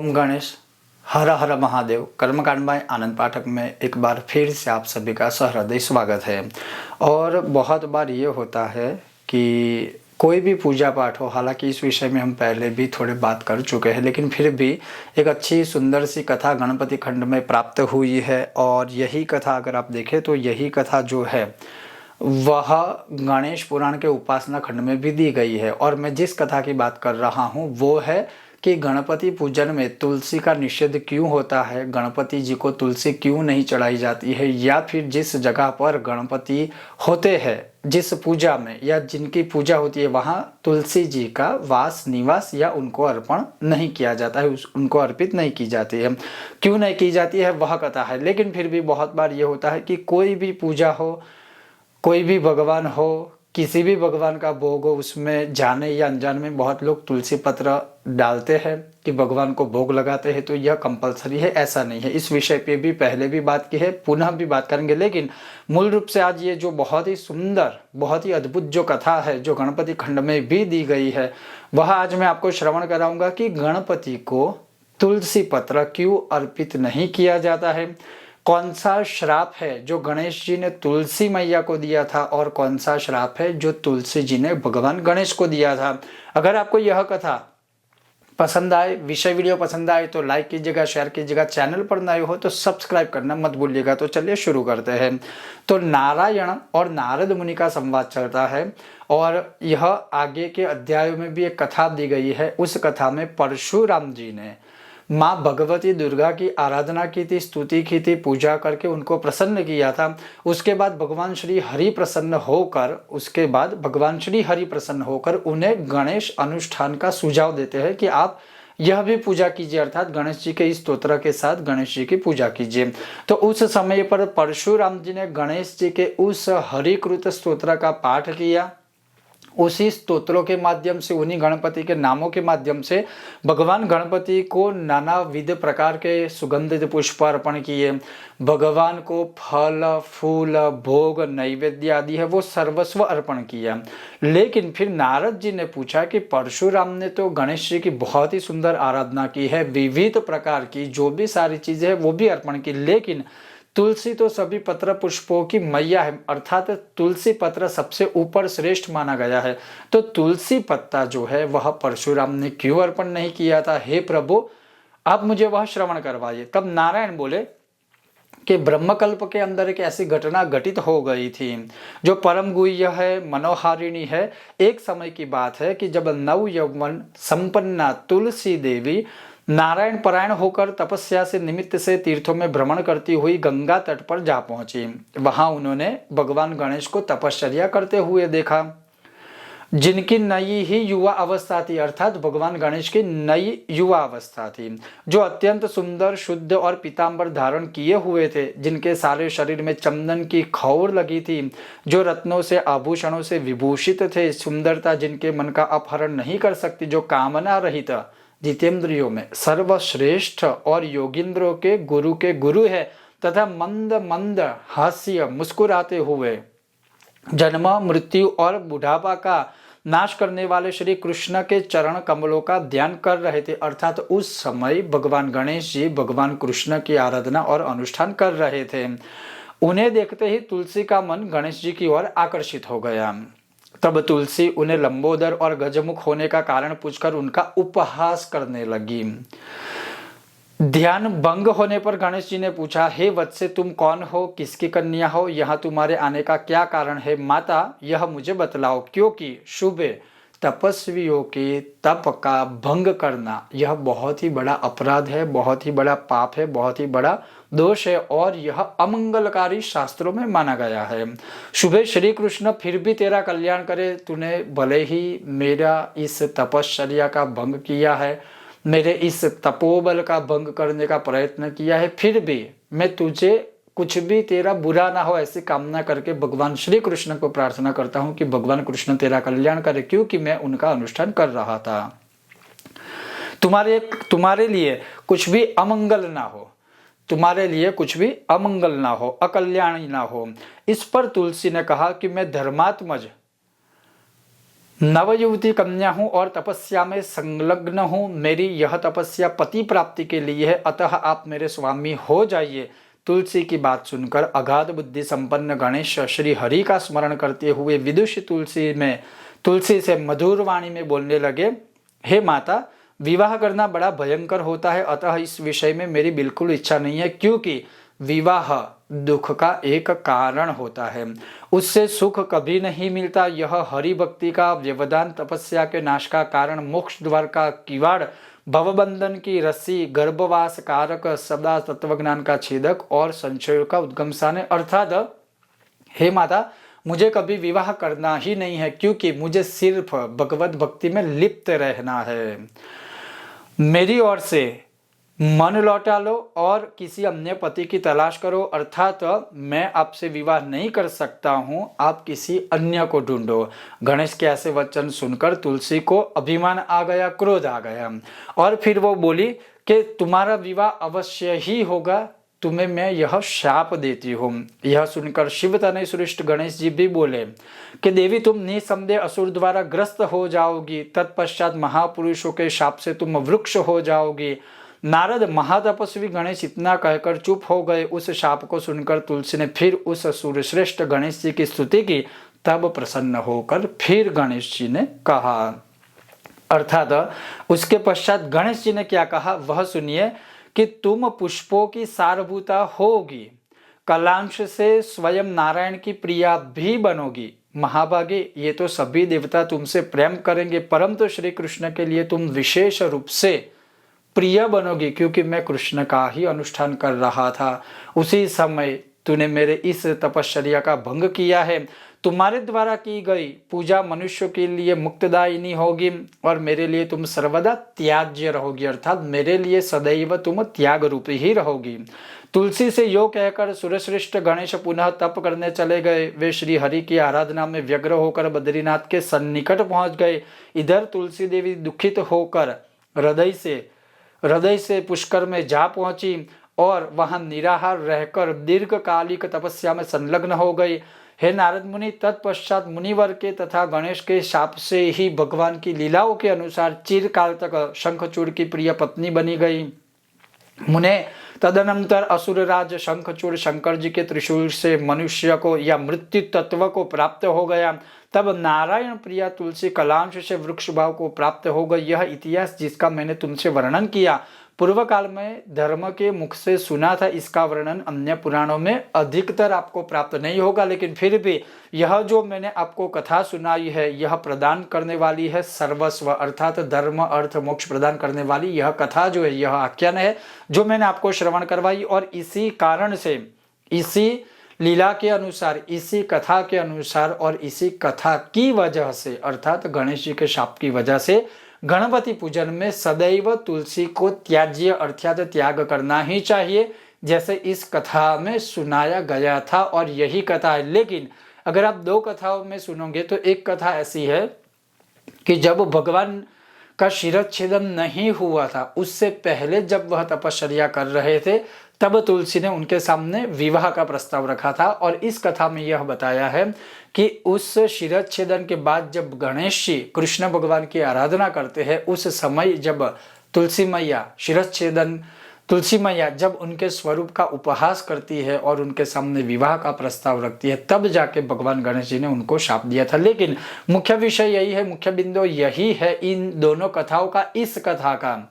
ओम गणेश हर हर महादेव कर्मकांड में आनंद पाठक में एक बार फिर से आप सभी का सहृदय स्वागत है। और बहुत बार ये होता है कि कोई भी पूजा पाठ हो, हालांकि इस विषय में हम पहले भी थोड़े बात कर चुके हैं, लेकिन फिर भी एक अच्छी सुंदर सी कथा गणपति खंड में प्राप्त हुई है। और यही कथा अगर आप देखें तो यही कथा जो है वह गणेश पुराण के उपासना खंड में भी दी गई है। और मैं जिस कथा की बात कर रहा हूँ वो है कि गणपति पूजन में तुलसी का निषेध क्यों होता है, गणपति जी को तुलसी क्यों नहीं चढ़ाई जाती है, या फिर जिस जगह पर गणपति होते हैं, जिस पूजा में या जिनकी पूजा होती है वहाँ तुलसी जी का वास निवास या उनको अर्पण नहीं किया जाता है, उनको अर्पित नहीं की जाती है। क्यों नहीं की जाती है वह कथा है। लेकिन फिर भी बहुत बार ये होता है कि कोई भी पूजा हो, कोई भी भगवान हो, किसी भी भगवान का भोग हो, उसमें जाने या अनजाने में बहुत लोग तुलसी पत्र डालते हैं कि भगवान को भोग लगाते हैं। तो यह कंपलसरी है, ऐसा नहीं है। इस विषय पे भी पहले भी बात की है, पुनः भी बात करेंगे। लेकिन मूल रूप से आज ये जो बहुत ही सुंदर, बहुत ही अद्भुत जो कथा है जो गणपति खंड में भी दी गई है, वह आज मैं आपको श्रवण कराऊंगा कि गणपति को तुलसी पत्र क्यों अर्पित नहीं किया जाता है, कौन सा श्राप है जो गणेश जी ने तुलसी मैया को दिया था और कौन सा श्राप है जो तुलसी जी ने भगवान गणेश को दिया था। अगर आपको यह कथा पसंद आए, विषय वीडियो पसंद आए तो लाइक कीजिएगा, शेयर कीजिएगा, चैनल पर नए हो तो सब्सक्राइब करना मत भूलिएगा। तो चलिए शुरू करते हैं। तो नारायण और नारद मुनि का संवाद चलता है और यह आगे के अध्यायों में भी एक कथा दी गई है। उस कथा में परशुराम जी ने माँ भगवती दुर्गा की आराधना की थी, स्तुति की थी, पूजा करके उनको प्रसन्न किया था। उसके बाद भगवान श्री हरि प्रसन्न होकर उन्हें गणेश अनुष्ठान का सुझाव देते हैं कि आप यह भी पूजा कीजिए, अर्थात गणेश जी के इस स्तोत्र के साथ गणेश जी की पूजा कीजिए। तो उस समय पर परशुराम जी ने गणेश जी के उस हरिकृत स्तोत्र का पाठ किया। उसी स्तोत्रों के माध्यम से, उन्हीं गणपति के नामों के माध्यम से भगवान गणपति को नाना विध प्रकार के सुगंधित पुष्प अर्पण किए। भगवान को फल फूल भोग नैवेद्य आदि है वो सर्वस्व अर्पण किया। लेकिन फिर नारद जी ने पूछा कि परशुराम ने तो गणेश जी की बहुत ही सुंदर आराधना की है, विविध प्रकार की जो भी सारी चीजें है वो भी अर्पण की, लेकिन तुलसी तो सभी पत्र पुष्पों की मैया है, अर्थात तुलसी पत्र सबसे ऊपर श्रेष्ठ माना गया है। तो तुलसी पत्ता जो है वह परशुराम ने क्यों अर्पण नहीं किया था, हे प्रभु आप मुझे वह श्रवण करवाइए। तब नारायण बोले कि ब्रह्मकल्प के अंदर एक ऐसी घटना घटित हो गई थी जो परम गुह्य है, मनोहारिणी है। एक समय की बात है कि जब नव यौवन संपन्ना तुलसी देवी नारायण परायण होकर तपस्या से निमित्त से तीर्थों में भ्रमण करती हुई गंगा तट पर जा पहुंची। वहां उन्होंने भगवान गणेश को तपश्चर्या करते हुए देखा, जिनकी नई ही युवा अवस्था थी, अर्थात भगवान गणेश की नई युवा अवस्था थी, जो अत्यंत सुंदर शुद्ध और पीतांबर धारण किए हुए थे, जिनके सारे शरीर में चंदन की खौर लगी थी, जो रत्नों से आभूषणों से विभूषित थे, सुंदरता जिनके मन का अपहरण नहीं कर सकती, जो कामना रहित जितेंद्रियों में सर्वश्रेष्ठ और योगिंद्रों के गुरु है, तथा मंद मंद हास्य मुस्कुराते हुए जन्म मृत्यु और बुढ़ापा का नाश करने वाले श्री कृष्ण के चरण कमलों का ध्यान कर रहे थे। अर्थात उस समय भगवान गणेश जी भगवान कृष्ण की आराधना और अनुष्ठान कर रहे थे। उन्हें देखते ही तुलसी का मन गणेश जी की ओर आकर्षित हो गया। तब तुलसी उन्हें लंबोदर और गजमुख होने का कारण पूछकर उनका उपहास करने लगी। ध्यान भंग होने पर गणेश जी ने पूछा, हे वत्से तुम कौन हो, किसकी कन्या हो, यहाँ तुम्हारे आने का क्या कारण है। माता यह मुझे बतलाओ, क्योंकि शुभ तपस्वियों के तप का भंग करना यह बहुत ही बड़ा अपराध है, बहुत ही बड़ा पाप है, बहुत ही बड़ा दोष है और यह अमंगलकारी शास्त्रों में माना गया है। शुभे श्री कृष्ण फिर भी तेरा कल्याण करे, तूने भले ही मेरा इस तपश्चर्या का भंग किया है, मेरे इस तपोबल का भंग करने का प्रयत्न किया है, फिर भी मैं तुझे कुछ भी तेरा बुरा ना हो ऐसी कामना करके भगवान श्री कृष्ण को प्रार्थना करता हूँ कि भगवान कृष्ण तेरा कल्याण करे, क्योंकि मैं उनका अनुष्ठान कर रहा था। तुम्हारे लिए कुछ भी अमंगल ना हो, तुम्हारे लिए कुछ भी अमंगल ना हो, अकल्याणी ना हो। इस पर तुलसी ने कहा कि मैं धर्मात्मज नवयुवती कन्या हूँ और तपस्या में संलग्न हूँ। मेरी यह तपस्या पति प्राप्ति के लिए है, अतः आप मेरे स्वामी हो जाइए। तुलसी की बात सुनकर अगाध बुद्धि संपन्न गणेश श्री हरि का स्मरण करते हुए विदुषी तुलसी से मधुर वाणी में बोलने लगे, हे माता, विवाह करना बड़ा भयंकर होता है, अतः इस विषय में मेरी बिल्कुल इच्छा नहीं है, क्योंकि विवाह दुख का एक कारण होता है, उससे सुख कभी नहीं मिलता। यह हरि भक्ति का व्यवधान, तपस्या के नाश का कारण, मोक्ष द्वार का किवाड़, भवबंधन की रस्सी, गर्भवास कारक, सदा तत्वज्ञान का छेदक और संशयों का उद्गम स्थान है। अर्थात हे माता, मुझे कभी विवाह करना ही नहीं है, क्योंकि मुझे सिर्फ भगवत भक्ति में लिप्त रहना है। मेरी ओर से मन लौटा लो और किसी अन्य पति की तलाश करो, अर्थात मैं आपसे विवाह नहीं कर सकता हूँ, आप किसी अन्य को ढूंढो। गणेश के ऐसे वचन सुनकर तुलसी को अभिमान आ गया, क्रोध आ गया, और फिर वो बोली कि तुम्हारा विवाह अवश्य ही होगा, तुम्हें मैं यह शाप देती हूँ। यह सुनकर शिव तनय श्रेष्ठ गणेश जी भी बोले कि देवी, तुम निसंदेह असुर द्वारा ग्रस्त हो जाओगी, तत्पश्चात महापुरुषों के शाप से तुम वृक्ष हो जाओगी। नारद महातपस्वी गणेश इतना कहकर चुप हो गए। उस शाप को सुनकर तुलसी ने फिर उस सूर्यश्रेष्ठ गणेश जी की स्तुति की। तब प्रसन्न होकर फिर गणेश जी ने कहा, अर्थात उसके पश्चात गणेश जी ने क्या कहा वह सुनिए कि तुम पुष्पों की सारभूता होगी, कलांश से स्वयं नारायण की प्रिया भी बनोगी। महाभागे, ये तो सभी देवता तुमसे प्रेम करेंगे, परंतु श्री कृष्ण के लिए तुम विशेष रूप से प्रिय बनोगी, क्योंकि मैं कृष्ण का ही अनुष्ठान कर रहा था। उसी समय तूने मेरे इस तपश्चर्या का भंग किया है। तुम्हारे द्वारा की गई पूजा मनुष्य के लिए मुक्तदायिनी होगी और मेरे लिए तुम सर्वदा त्याज्य रहोगी, अर्थात मेरे लिए सदैव तुम त्याग रूपी ही रहोगी। तुलसी से यो कहकर सुरश्रेष्ठ गणेश पुनः तप करने चले गए। वे श्री हरि की आराधना में व्यग्र होकर बद्रीनाथ के सन्निकट पहुंच गए। इधर तुलसी देवी दुखित होकर हृदय से पुष्कर में जा पहुंची और वहां निराहार रहकर दीर्घकालिक तपस्या में संलग्न हो गई। हे नारद मुनि, तत्पश्चात मुनिवर के तथा गणेश के शाप से ही भगवान की लीलाओं के अनुसार चिरकाल तक शंखचूड़ की प्रिय पत्नी बनी गई। मुने, तदनंतर असुरराज शंखचूड़ शंकर जी के त्रिशूल से मनुष्य को या मृत्यु तत्व को प्राप्त हो गया। तब नारायण प्रिया तुलसी कलांश से वृक्ष भाव को प्राप्त हो गई। यह इतिहास जिसका मैंने तुमसे वर्णन किया पूर्व काल में धर्म के मुख से सुना था, इसका वर्णन अन्य पुराणों में अधिकतर आपको प्राप्त नहीं होगा, लेकिन फिर भी यह जो मैंने आपको कथा सुनाई है यह प्रदान करने वाली है सर्वस्व, अर्थात धर्म अर्थ मोक्ष प्रदान करने वाली यह कथा जो है, यह आख्यान है जो मैंने आपको श्रवण करवाई। और इसी कारण से, इसी लीला के अनुसार, इसी कथा के अनुसार और इसी कथा की वजह से, अर्थात गणेश जी के शाप की वजह से गणपति पूजन में सदैव तुलसी को त्याज्य अर्थात त्याग करना ही चाहिए, जैसे इस कथा में सुनाया गया था और यही कथा है। लेकिन अगर आप दो कथाओं में सुनोगे तो एक कथा ऐसी है कि जब भगवान का शिरच्छेदन नहीं हुआ था, उससे पहले जब वह तपश्चर्या कर रहे थे, तब तुलसी ने उनके सामने विवाह का प्रस्ताव रखा था। और इस कथा में यह बताया है कि उस शिरच्छेदन के बाद जब गणेश जी कृष्ण भगवान की आराधना करते हैं, उस समय जब तुलसी मैया जब उनके स्वरूप का उपहास करती है और उनके सामने विवाह का प्रस्ताव रखती है, तब जाके भगवान गणेश जी ने उनको शाप दिया था। लेकिन मुख्य विषय यही है, मुख्य बिंदु यही है इन दोनों कथाओं का, इस कथा का,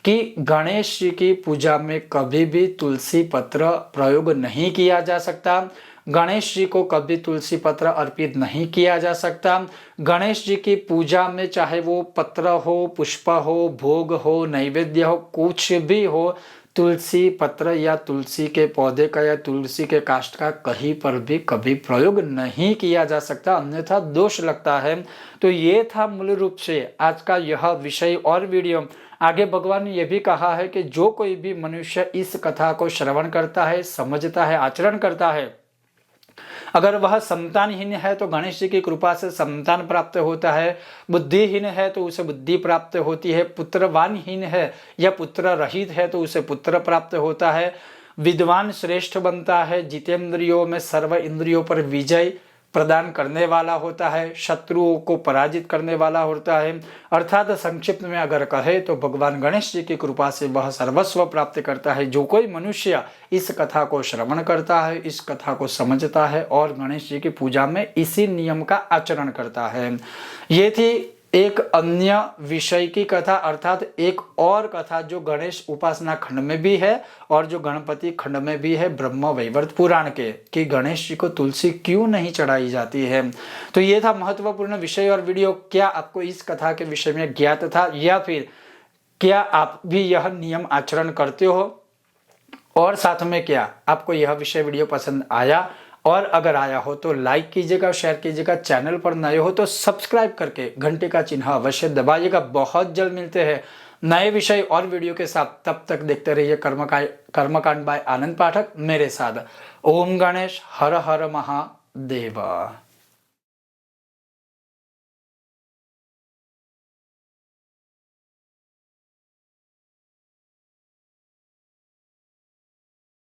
कि गणेश जी की पूजा में कभी भी तुलसी पत्र प्रयोग नहीं किया जा सकता। गणेश जी को कभी तुलसी पत्र अर्पित नहीं किया जा सकता। गणेश जी की पूजा में चाहे वो पत्र हो, पुष्प हो, भोग हो, नैवेद्य हो, कुछ भी हो, तुलसी पत्र या तुलसी के पौधे का या तुलसी के काष्ठ का कहीं पर भी कभी प्रयोग नहीं किया जा सकता, अन्यथा दोष लगता है। तो ये था मूल रूप से आज का यह विषय और वीडियो। आगे भगवान ने यह भी कहा है कि जो कोई भी मनुष्य इस कथा को श्रवण करता है, समझता है, आचरण करता है, अगर वह संतानहीन है तो गणेश जी की कृपा से संतान प्राप्त होता है, बुद्धिहीन है तो उसे बुद्धि प्राप्त होती है, पुत्रवानहीन है या पुत्र रहित है तो उसे पुत्र प्राप्त होता है, विद्वान श्रेष्ठ बनता है, जितेंद्रियों में सर्व इंद्रियों पर विजय प्रदान करने वाला होता है, शत्रुओं को पराजित करने वाला होता है। अर्थात संक्षिप्त में अगर कहे तो भगवान गणेश जी की कृपा से वह सर्वस्व प्राप्त करता है। जो कोई मनुष्य इस कथा को श्रवण करता है, इस कथा को समझता है और गणेश जी की पूजा में इसी नियम का आचरण करता है। ये थी एक अन्य विषय की कथा, अर्थात एक और कथा जो गणेश उपासना खंड में भी है और जो गणपति खंड में भी है, ब्रह्म वैवर्त पुराण के, कि गणेश जी को तुलसी क्यों नहीं चढ़ाई जाती है। तो ये था महत्वपूर्ण विषय और वीडियो। क्या आपको इस कथा के विषय में ज्ञात था या फिर क्या आप भी यह नियम आचरण करते हो, और साथ में क्या आपको यह विषय वीडियो पसंद आया, और अगर आया हो तो लाइक कीजिएगा, शेयर कीजिएगा। चैनल पर नए हो तो सब्सक्राइब करके घंटे का चिन्ह अवश्य दबाइएगा। बहुत जल्द मिलते हैं नए विषय और वीडियो के साथ। तब तक देखते रहिए कर्मकांड बाय आनंद पाठक मेरे साथ। ओम गणेश हर हर महादेव।